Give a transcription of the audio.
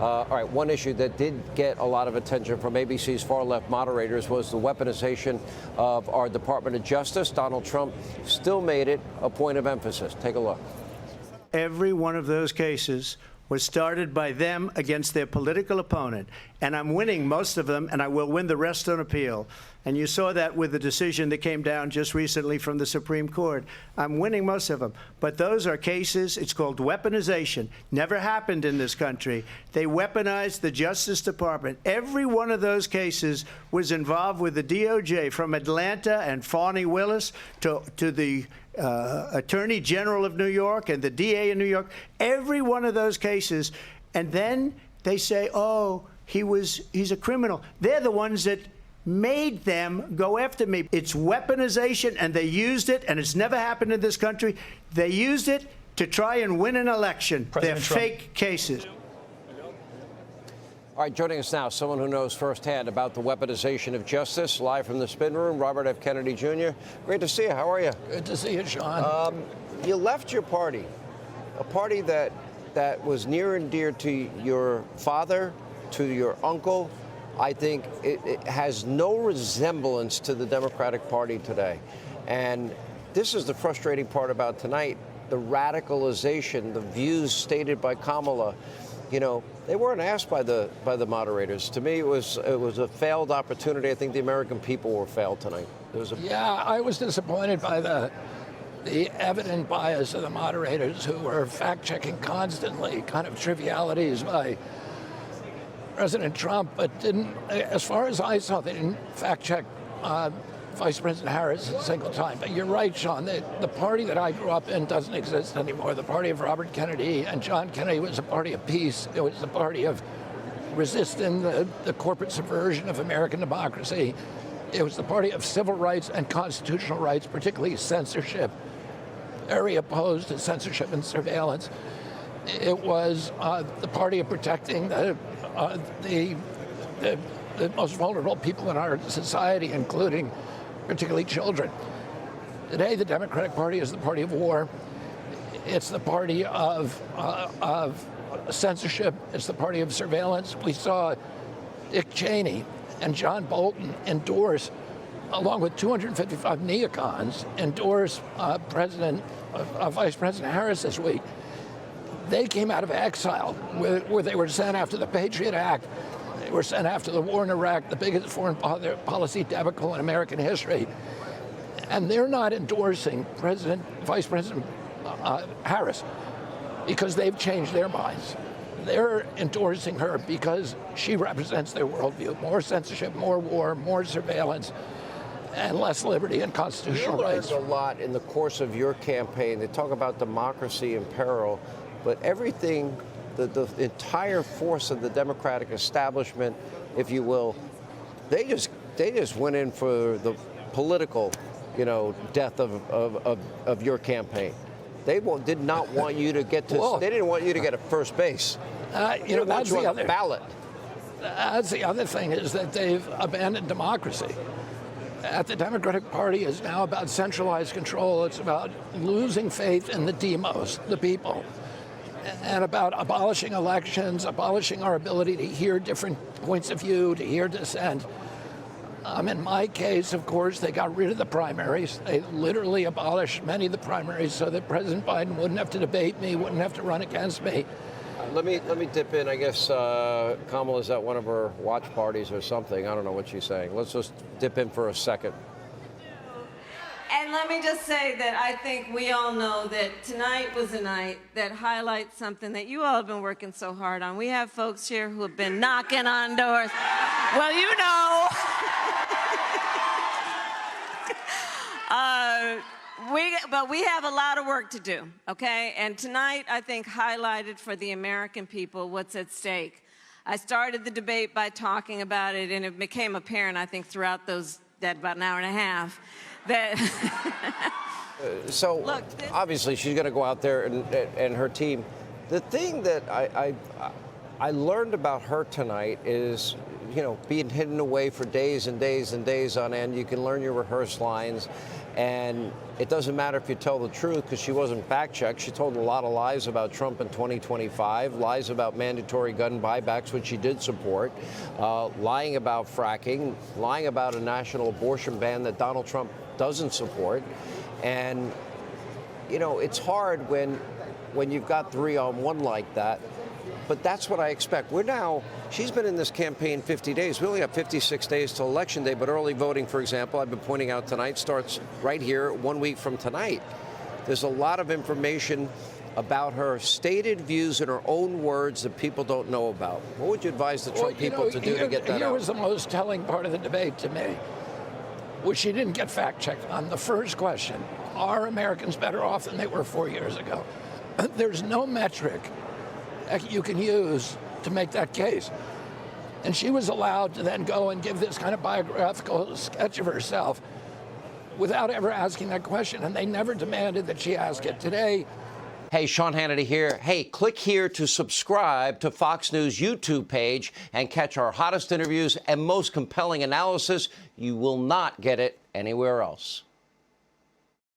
All right, one issue that did get a lot of attention from ABC's far-left moderators was the weaponization of our Department of Justice. Donald Trump still made it a point of emphasis. Take a look. Every one of those cases was started by them against their political opponent. And I'm winning most of them, and I will win the rest on appeal. And you saw that with the decision that came down just recently from the Supreme Court. I'm winning most of them. But those are cases, it's called weaponization. Never happened in this country. They weaponized the Justice Department. Every one of those cases was involved with the DOJ, from Atlanta and Fani Willis to the Attorney General of New York and the DA in New York. Every one of those cases. And then they say, oh, he's a criminal. They're the ones that made them go after me. It's weaponization, and they used it, and it's never happened in this country. They used it to try and win an election. They're fake cases. All right, joining us now, someone who knows firsthand about the weaponization of justice, live from the spin room, Robert F. Kennedy Jr. Great to see you. How are you? Good to see you, Sean. You left your party, a party that was near and dear to your father, to your uncle. I think it has no resemblance to the Democratic Party today. And this is the frustrating part about tonight, the radicalization, the views stated by Kamala. You know, they weren't asked by the moderators. To me, it was a failed opportunity. I think the American people were failed tonight. Yeah, I was disappointed by the evident bias of the moderators, who were fact-checking constantly, kind of trivialities by President Trump, but didn't, as far as I saw, they didn't fact-check Vice President Harris a single time. But you're right, Sean, the party that I grew up in doesn't exist anymore. The party of Robert Kennedy and John Kennedy was a party of peace. It was the party of resisting the corporate subversion of American democracy. It was the party of civil rights and constitutional rights, particularly censorship, very opposed to censorship and surveillance. It was the party of protecting the most vulnerable people in our society, including particularly children. Today, the Democratic Party is the party of war. It's the party of censorship. It's the party of surveillance. We saw Dick Cheney and John Bolton endorse, along with 255 neocons, endorse Vice President Harris this week. They came out of exile, where they were sent after the Patriot Act. They were sent after the war in Iraq, the biggest foreign policy debacle in American history. And they're not endorsing Vice President Harris because they've changed their minds. They're endorsing her because she represents their worldview: more censorship, more war, more surveillance, and less liberty and constitutional rights. You learned a lot in the course of your campaign. They talk about democracy in peril, but everything, the entire force of the Democratic establishment, if you will, they just went in for the political, death of your campaign. They did not want you to get to. They didn't want you to get at first base. That's the other ballot. That's the other thing, is that they've abandoned democracy. The Democratic Party is now about centralized control. It's about losing faith in the demos, the people, and about abolishing elections, abolishing our ability to hear different points of view, to hear dissent. In my case, of course, they got rid of the primaries. They literally abolished many of the primaries so that President Biden wouldn't have to debate me, wouldn't have to run against me. Let me dip in. I guess Kamala's at one of her watch parties or something. I don't know what she's saying. Let's just dip in for a second. And let me just say that I think we all know that tonight was a night that highlights something that you all have been working so hard on. We have folks here who have been knocking on doors. Well, you know. But we have a lot of work to do, okay? And tonight, I think, highlighted for the American people what's at stake. I started the debate by talking about it, and it became apparent, I think, throughout that about an hour and a half, that... So, look, obviously, she's going to go out there and her team. The thing that I learned about her tonight is, being hidden away for days and days and days on end. You can learn your rehearsed lines. And it doesn't matter if you tell the truth because she wasn't fact-checked. She told a lot of lies about Trump in 2025, lies about mandatory gun buybacks, which she did support, lying about fracking, lying about a national abortion ban that Donald Trump doesn't support. And, you know, it's hard when you've got 3-on-1 like that. But that's what I expect. She's been in this campaign 50 days. We only have 56 days till Election Day, but early voting, for example, I've been pointing out tonight, starts right here 1 week from tonight. There's a lot of information about her stated views in her own words that people don't know about. What would you advise the Trump people to do to get that Here out? was the most telling part of the debate to me, which she didn't get fact-checked on. The first question, are Americans better off than they were 4 years ago? There's no metric you can use to make that case. And she was allowed to then go and give this kind of biographical sketch of herself without ever asking that question. And they never demanded that she ask it. Today, Hey, Sean Hannity here. Hey, click here to subscribe to Fox News YouTube page and catch our hottest interviews and most compelling analysis. You will not get it anywhere else.